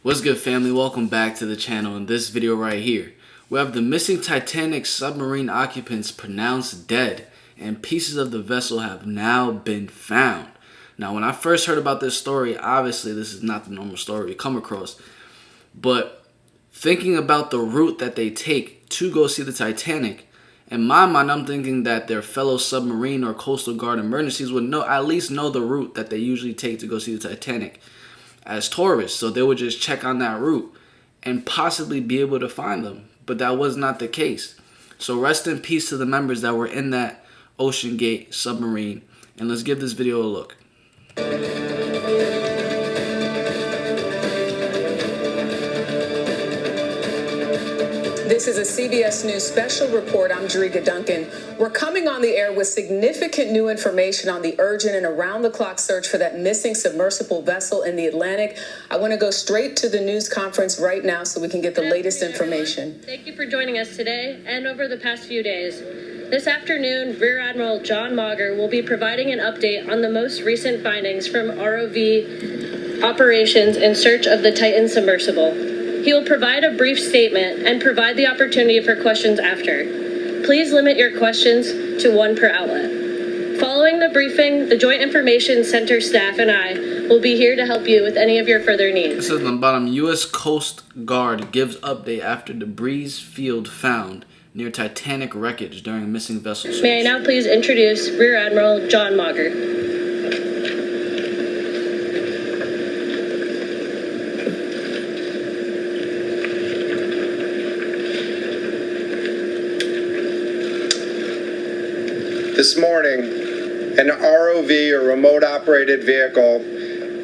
What's good, family? Welcome back to the channel. In this video right here, we have the missing Titanic submarine occupants pronounced dead, and pieces of the vessel have now been found. Now, when I first heard about this story, obviously this is not the normal story we come across, but thinking about the route that they take to go see the Titanic, in my mind, I'm thinking that their fellow submarine or coastal guard emergencies would at least know the route that they usually take to go see the Titanic as tourists, so they would just check on that route and possibly be able to find them. But that was not the case. So rest in peace to the members that were in that Ocean Gate submarine, and let's give this video a look. This is a CBS News special report. I'm Jerica Duncan. We're coming on the air with significant new information on the urgent and around-the-clock search for that missing submersible vessel in the Atlantic. I want to go straight to the news conference right now so we can get the latest information. Thank you for joining us today and over the past few days. This afternoon, Rear Admiral John Mauger will be providing an update on the most recent findings from ROV operations in search of the Titan submersible. He will provide a brief statement and provide the opportunity for questions after. Please limit your questions to one per outlet. Following the briefing, the Joint Information Center staff and I will be here to help you with any of your further needs. It says on the bottom, U.S. Coast Guard gives update after debris field found near Titanic wreckage during missing vessel search. May I now please introduce Rear Admiral John Mauger. This morning, an ROV, or remote-operated vehicle,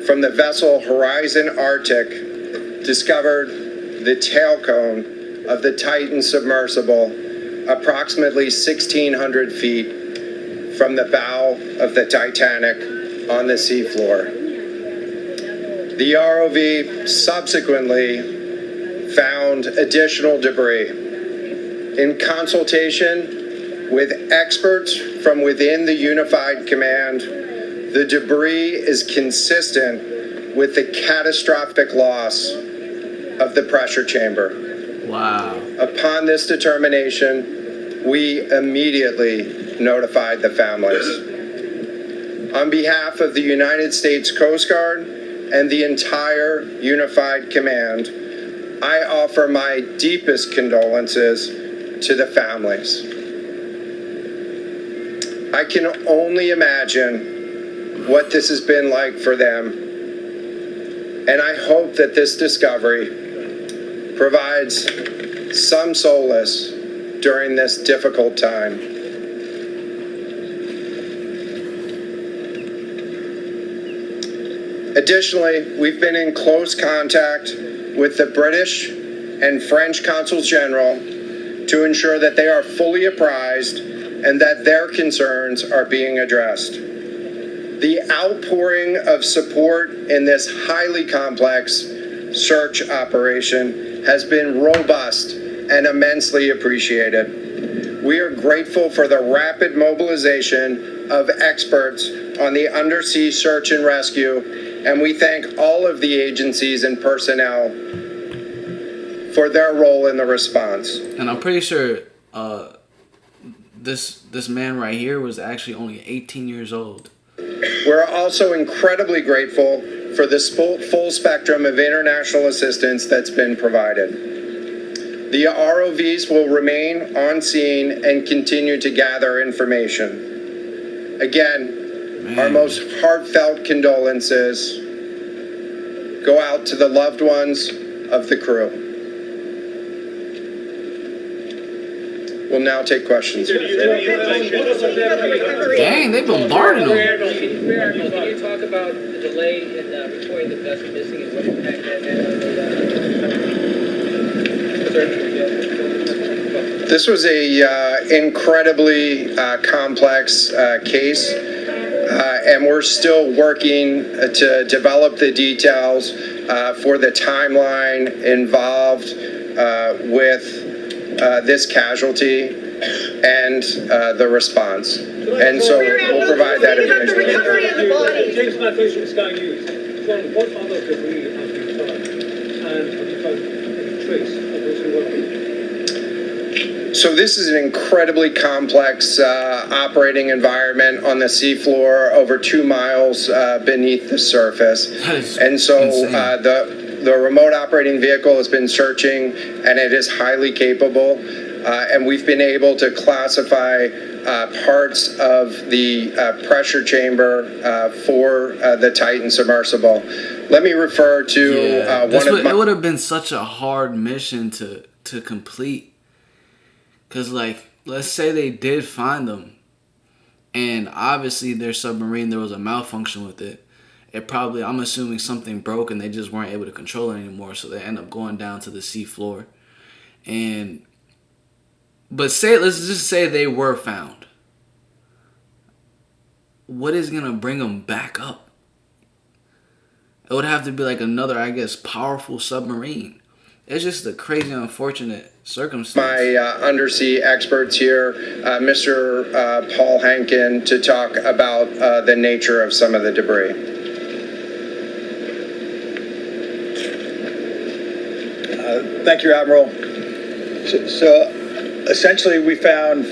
from the vessel Horizon Arctic discovered the tail cone of the Titan submersible approximately 1,600 feet from the bow of the Titanic on the seafloor. The ROV subsequently found additional debris. In consultation with experts from within the Unified Command, the debris is consistent with the catastrophic loss of the pressure chamber. Wow. Upon this determination, we immediately notified the families. On behalf of the United States Coast Guard and the entire Unified Command, I offer my deepest condolences to the families. I can only imagine what this has been like for them, and I hope that this discovery provides some solace during this difficult time. Additionally, we've been in close contact with the British and French Consuls General to ensure that they are fully apprised and that their concerns are being addressed. The outpouring of support in this highly complex search operation has been robust and immensely appreciated. We are grateful for the rapid mobilization of experts on the undersea search and rescue, and we thank all of the agencies and personnel for their role in the response. And I'm pretty sure this man right here was actually only 18 years old. We're also incredibly grateful for the full spectrum of international assistance that's been provided. The ROVs will remain on scene and continue to gather information. Again, our most heartfelt condolences go out to the loved ones of the crew. We'll now take questions. Dang, they bombarded them. Can you talk about the delay in reporting the vessel missing and what impact that had on the... This was a incredibly complex case, and we're still working to develop the details for the timeline involved with this casualty and the response. And so we'll provide that information. James, my question is Sky News. What other debris has been found? trace of those who were. So this is an incredibly complex operating environment on the seafloor, over 2 miles beneath the surface. And so the remote operating vehicle has been searching, and it is highly capable. And we've been able to classify parts of the pressure chamber for the Titan submersible. Let me refer to it would have been such a hard mission to complete. Because, like, let's say they did find them, and obviously their submarine, there was a malfunction with it. It probably, I'm assuming something broke and they just weren't able to control it anymore, so they end up going down to the seafloor. But let's just say they were found. What is going to bring them back up? It would have to be like another, I guess, powerful submarine. It's just a crazy, unfortunate circumstance. My undersea experts here, Mr. Paul Hankin, to talk about the nature of some of the debris. Thank you, Admiral. So essentially, we found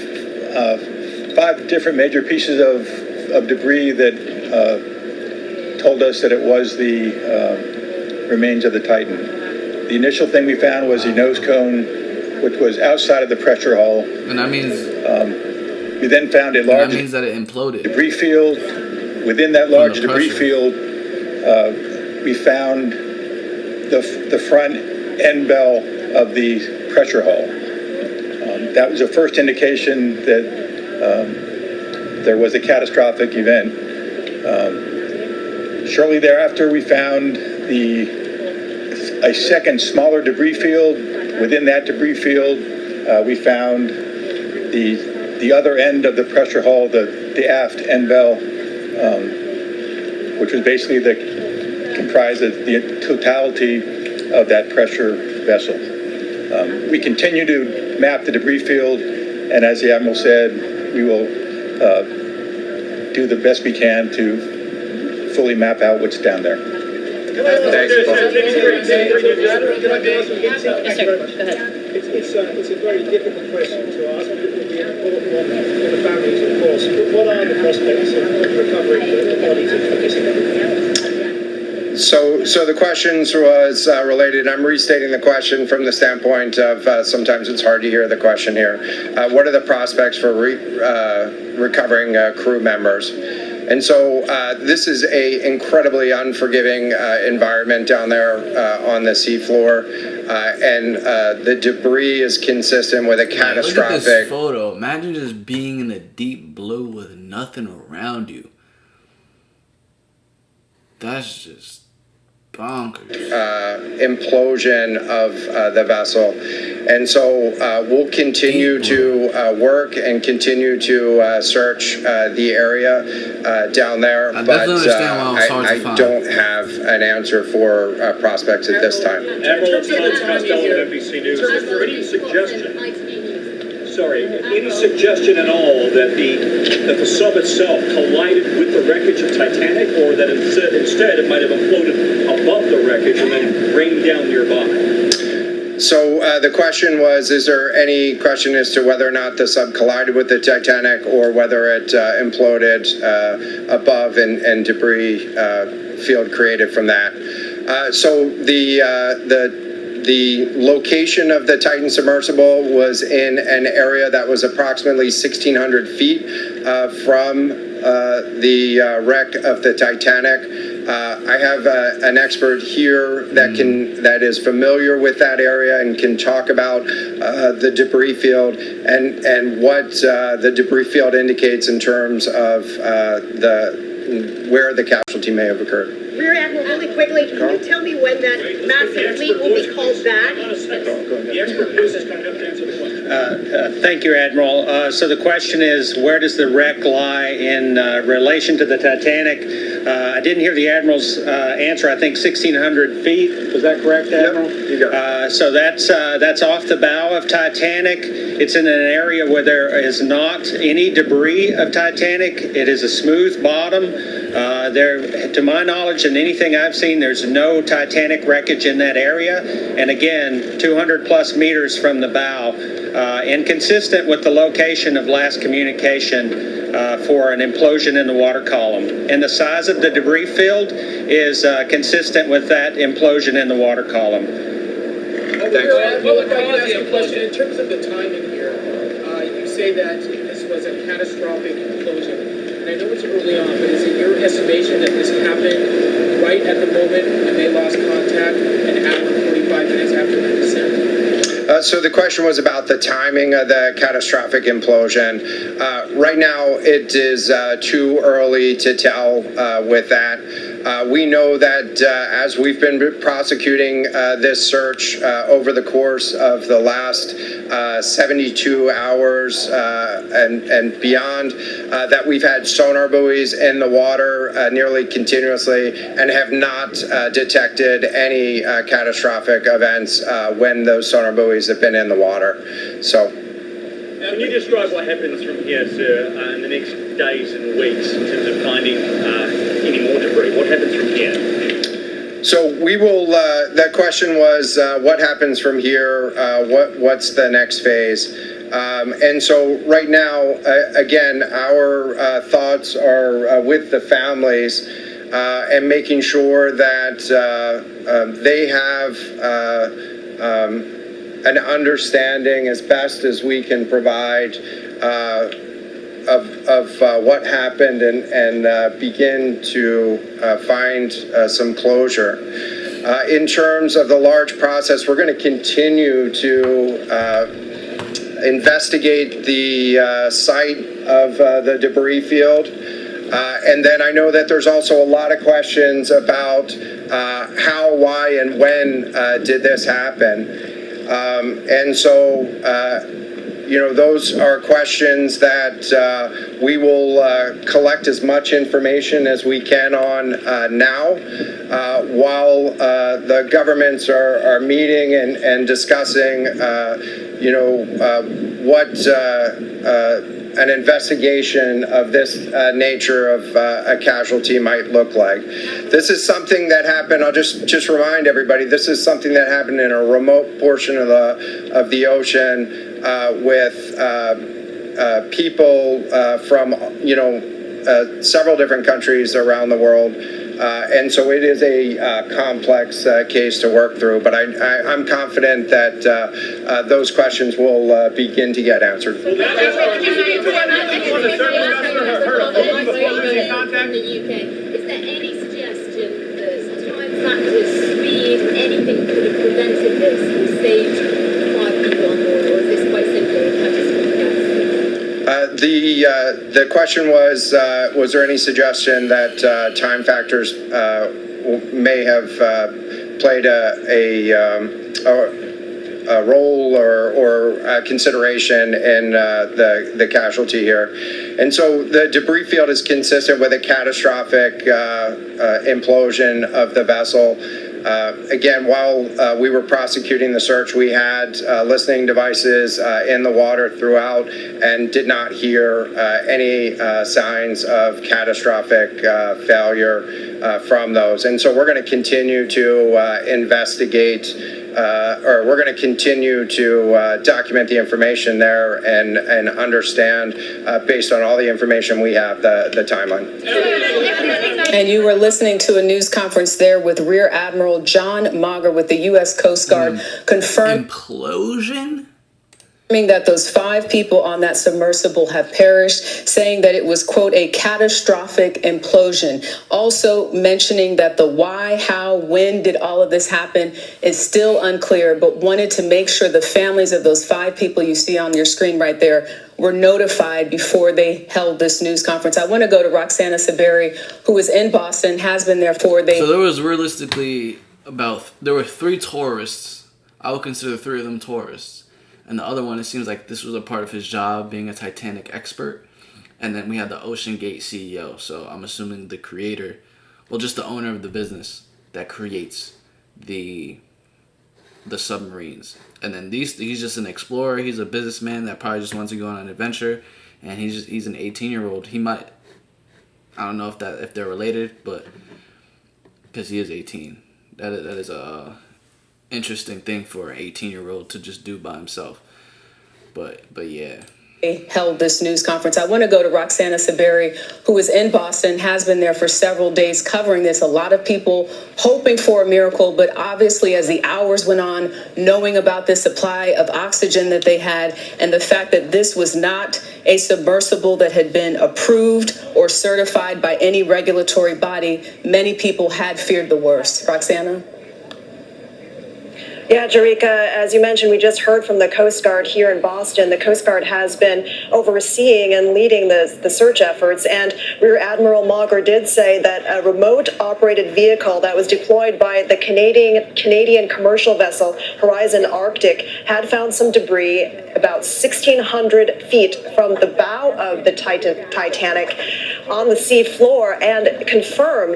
5 different major pieces of debris that told us that it was the remains of the Titan. The initial thing we found was the nose cone, which was outside of the pressure hull. And that means... we then found a large... that means that it imploded. ...debris field. Within that large debris field, we found the front end bell of the pressure hull. That was the first indication that there was a catastrophic event. Shortly thereafter, we found a second smaller debris field. Within that debris field, we found the other end of the pressure hull, the aft end bell, which was basically comprised of the totality of that pressure vessel. We continue to map the debris field, and as the Admiral said, we will do the best we can to fully map out what's down there. Thanks, Yes, sir. Go ahead. It's a very difficult question to ask. It would be important for the families, of course. But what are the prospects of recovering the bodies of the missing? So the questions was related. I'm restating the question from the standpoint of sometimes it's hard to hear the question here. What are the prospects for recovering crew members? And so this is a incredibly unforgiving environment down there on the seafloor, and the debris is consistent with a catastrophic... Look at this photo. Imagine just being in the deep blue with nothing around you. That's just bonkers. Implosion of the vessel. And so we'll continue to work and continue to search the area down there, but I don't have an answer for prospects at this time. Admiral Costello, NBC News. Is there any suggestion? Sorry, any suggestion at all that the sub itself collided with the wreckage of Titanic, or that instead it might have imploded above the wreckage and then rained down nearby? So the question was, is there any question as to whether or not the sub collided with the Titanic or whether it imploded above and debris field created from that? So the location of the Titan submersible was in an area that was approximately 1,600 feet from the wreck of the Titanic. I have an expert here that is familiar with that area and can talk about the debris field and what the debris field indicates in terms of where the casualty may have occurred. Rear Admiral, really quickly, can you tell me when that massive fleet will be called back? The expert witness is coming up to answer the question. Thank you, Admiral. So the question is, where does the wreck lie in relation to the Titanic? I didn't hear the Admiral's answer. I think 1,600 feet. Was that correct, Admiral? Yep. So that's off the bow of Titanic. It's in an area where there is not any debris of Titanic. It is a smooth bottom. There, to my knowledge and anything I've seen, there's no Titanic wreckage in that area. And again, 200 plus meters from the bow, and consistent with the location of last communication for an implosion in the water column. And the size of the debris field is consistent with that implosion in the water column. In terms of the timing here, you say that this was a catastrophic implosion. And I know it's early on, but is it your estimation that this happened right at the moment when they lost contact, an hour and 45 minutes after the descent? So the question was about the timing of the catastrophic implosion. Right now, it is too early to tell with that. We know that as we've been prosecuting this search over the course of the last 72 hours and beyond, that we've had sonar buoys in the water nearly continuously and have not detected any catastrophic events when those sonar buoys have been in the water. So. Can you describe what happens from here, sir, in the next days and weeks in terms of finding any more debris? What happens from here? So we will, that question was what happens from here, what's the next phase? And so right now, again, our thoughts are with the families and making sure that they have an understanding as best as we can provide of what happened and begin to find some closure. In terms of the large process, we're going to continue to investigate the site of the debris field. And then I know that there's also a lot of questions about how, why, and when did this happen. And so, you know, those are questions that we will collect as much information as we can on now, while the governments are meeting and discussing, you know, what an investigation of this nature of a casualty might look like. This is something that happened, I'll just remind everybody, this is something that happened in a remote portion of the ocean with people from, you know, several different countries around the world. And so it is a complex case to work through, but I'm confident that those questions will begin to get answered. Is there any suggestion that time factors, speed, anything could have prevented this and saved 5 people on board, or is this quite simply a catastrophic accident? The question was there any suggestion that time factors may have played a role or a consideration in the casualty here? And so the debris field is consistent with a catastrophic implosion of the vessel. Again, while we were prosecuting the search, we had listening devices in the water throughout and did not hear any signs of catastrophic failure from those. And so we're going to continue to investigate, or we're going to continue to document the information there and understand, based on all the information we have, the timeline. And you were listening to a news conference there with Rear Admiral John Mauger with the U.S. Coast Guard confirming Implosion? that those 5 people on that submersible have perished, saying that it was, quote, a catastrophic implosion. Also mentioning that the why, how, when did all of this happen is still unclear, but wanted to make sure the families of those 5 people you see on your screen right there were notified before they held this news conference. I want to go to Roxana Saberi, who is in Boston, has been there for So there was realistically there were 3 tourists. I would consider 3 of them tourists. And the other one, it seems like this was a part of his job, being a Titanic expert. And then we had the Ocean Gate CEO. So I'm assuming the creator, well, just the owner of the business that creates the the submarines. And then he's just an explorer. He's a businessman that probably just wants to go on an adventure. And he's an 18-year-old. He might, I don't know if they're related, but because he is 18, that is a interesting thing for an 18-year-old to just do by himself. But yeah. Held this news conference. I want to go to Roxana Saberi, who is in Boston, has been there for several days covering this. A lot of people hoping for a miracle, but obviously as the hours went on, knowing about the supply of oxygen that they had and the fact that this was not a submersible that had been approved or certified by any regulatory body, many people had feared the worst. Roxana? Yeah, Jerika, as you mentioned, we just heard from the Coast Guard here in Boston. The Coast Guard has been overseeing and leading the search efforts, and Rear Admiral Mauger did say that a remote-operated vehicle that was deployed by the Canadian commercial vessel Horizon Arctic had found some debris about 1,600 feet from the bow of the Titanic on the sea floor, and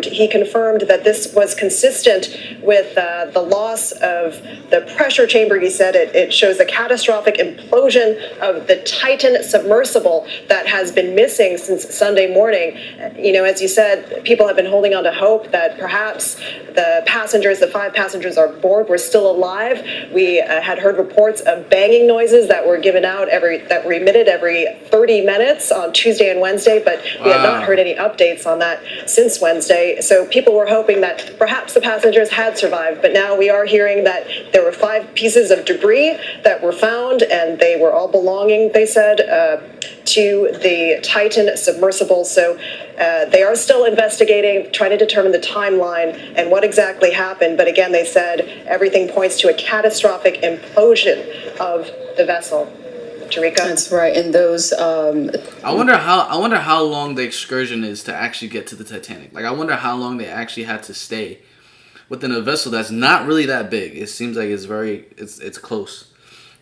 he confirmed that this was consistent with the loss of the pressure chamber. He said it shows a catastrophic implosion of the Titan submersible that has been missing since Sunday morning. You know, as you said, people have been holding on to hope that perhaps the 5 passengers on board were still alive. We had heard reports of banging noises that were given out that were emitted every 30 minutes on Tuesday and Wednesday, but we had not heard any updates on that since Wednesday. So people were hoping that perhaps the passengers had survived, but now we are hearing that there were 5 pieces of debris that were found, and they were all belonging, they said, to the Titan submersible. So they are still investigating, trying to determine the timeline and what exactly happened. But again, they said everything points to a catastrophic implosion of the vessel. Jerika? That's right. And those I wonder how long the excursion is to actually get to the Titanic. Like, I wonder how long they actually had to stay within a vessel that's not really that big. It seems like it's close.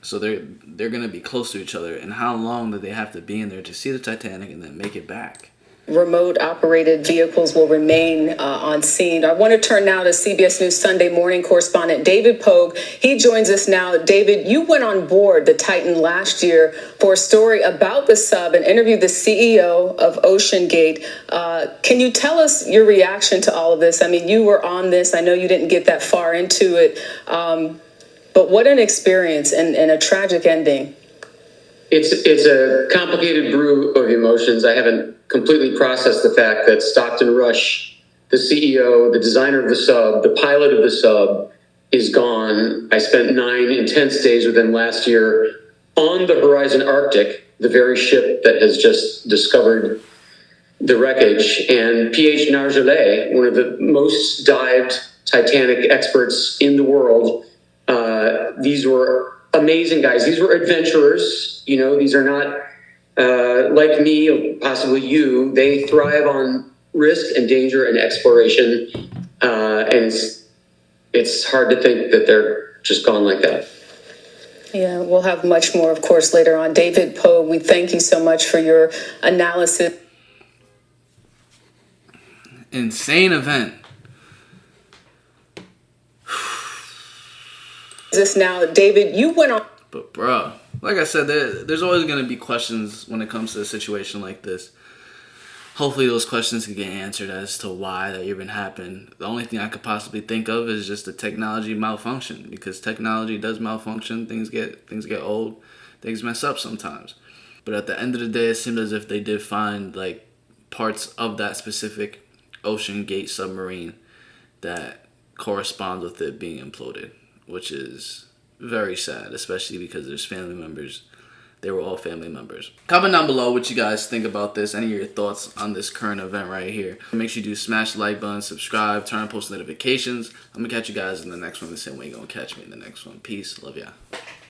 So they're gonna be close to each other. And how long did they have to be in there to see the Titanic and then make it back? remote operated vehicles will remain on scene. I want to turn now to CBS News Sunday morning correspondent David Pogue. He joins us now. David, you went on board the Titan last year for a story about the sub and interviewed the CEO of OceanGate. Can you tell us your reaction to all of this? I mean, you were on this. I know you didn't get that far into it, but what an experience and a tragic ending. It's a complicated brew of emotions. I haven't completely processed the fact that Stockton Rush, the CEO, the designer of the sub, the pilot of the sub, is gone. I spent 9 intense days with him last year on the Horizon Arctic, the very ship that has just discovered the wreckage. And P.H. Nargeolet, one of the most dived Titanic experts in the world, these were amazing guys. These were adventurers. You know, these are not like me or possibly you. They thrive on risk and danger and exploration. And it's hard to think that they're just gone like that. Yeah, we'll have much more, of course, later on. David Pogue, we thank you so much for your analysis. Insane event. This now, David, you went on. But bro, like I said, there's always going to be questions when it comes to a situation like this. Hopefully those questions can get answered as to why that even happened. The only thing I could possibly think of is just the technology malfunction, because technology does malfunction. Things get old. Things mess up sometimes. But at the end of the day, it seemed as if they did find like parts of that specific OceanGate submarine that corresponds with it being imploded, which is very sad, especially because there's family members. They were all family members. Comment down below what you guys think about this. Any of your thoughts on this current event right here. Make sure you do smash the like button, subscribe, turn on post notifications. I'm going to catch you guys in the next one the same way you're going to catch me in the next one. Peace. Love ya.